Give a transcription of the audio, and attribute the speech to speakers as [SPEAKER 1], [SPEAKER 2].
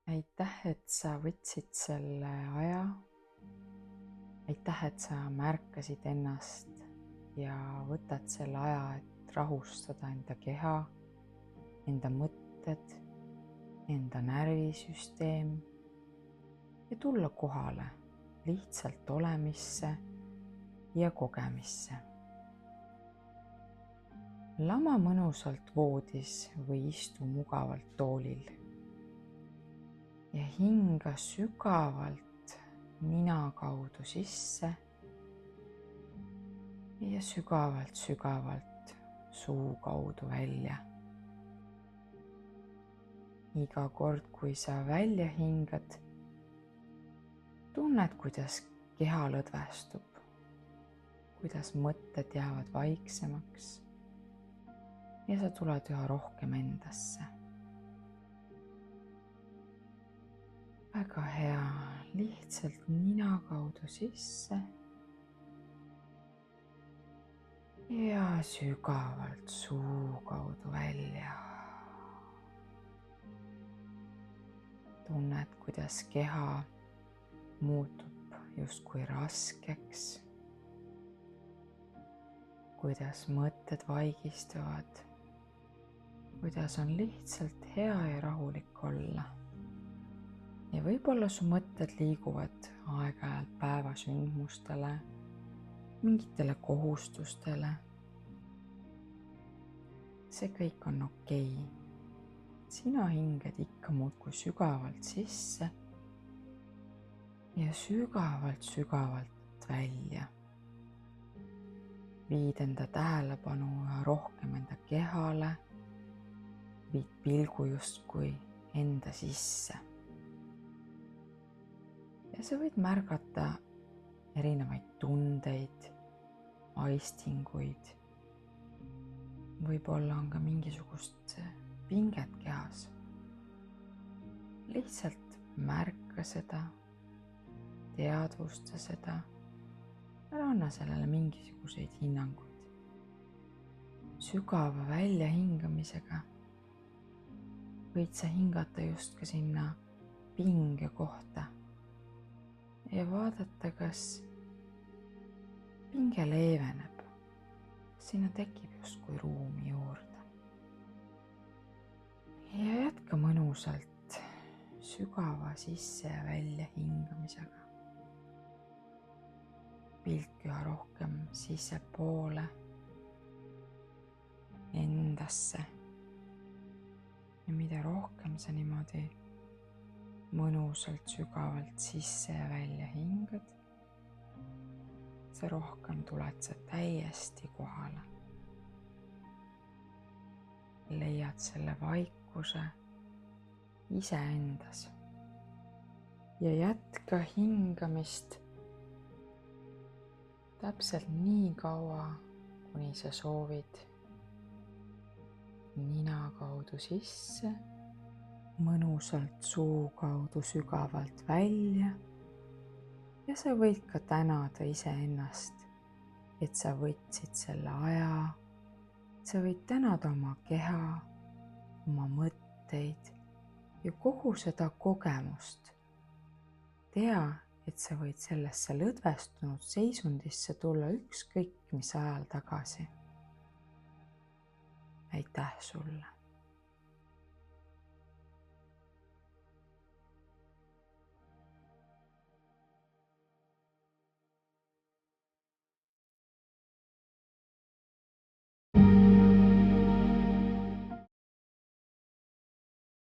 [SPEAKER 1] aitäh, et sa võtsid selle aja. Aitäh, et sa märkasid ennast ja võtad selle aja, et rahustada enda keha, enda mõtted, enda närvisüsteem ja tulla kohale lihtsalt olemisse ja kogemisse. Lama mõnusalt voodis või istu mugavalt toolil ja hinga sügavalt nina kaudu sisse ja sügavalt suu kaudu välja. Iga kord, kui sa välja hingad, tunned, kuidas keha lõdvestub, kuidas mõtted jäävad vaiksemaks ja sa tuled üha rohkem endasse. Väga hea, lihtsalt nina kaudu sisse ja sügavalt suu kaudu välja. Tunned, kuidas keha muutub justkui raskeks, kuidas mõtted vaigistuvad, kuidas on lihtsalt hea ja rahulik olla. Ja võib-olla su mõtted liiguvad aeg-ajalt päevasündmustele, mingitele kohustustele. See kõik on okei. Sina hingad ikka muudkui sügavalt sisse ja sügavalt välja. Viid enda tähelepanu üha rohkem enda kehale, viid pilgu justkui enda sisse. Ja sa võid märgata erinevaid tundeid, aistinguid. Võib-olla on ka mingisugust pinget kehas. Lihtsalt märka seda, teadvusta seda, ära anna sellele mingisuguseid hinnanguid. Sügava väljahingamisega võid sa hingata just ka sinna pinge kohta ja vaadata, kas pinge leeveneb, sinna tekib justkui ruumi juurde. Ja jätka mõnusalt sügava sisse ja välja hingamisega. Pilk üha rohkem sissepoole, endasse. Ja mida rohkem sa niimoodi mõnusalt sügavalt sisse ja välja hingad, see rohkem tuled sa täiesti kohale. Leiad selle vaikuse iseendas ja jätka hingamist täpselt nii kaua, kuni sa soovid. Nina kaudu sisse, mõnusalt suu kaudu sügavalt välja ja sa võid ka tänada iseennast, et sa võtsid selle aja. Sa võid tänada oma keha, oma mõtteid ja kogu seda kogemust. Tea, et sa võid sellesse lõdvestunud seisundisse tulla ükskõik mis ajal tagasi. Aitäh sulle!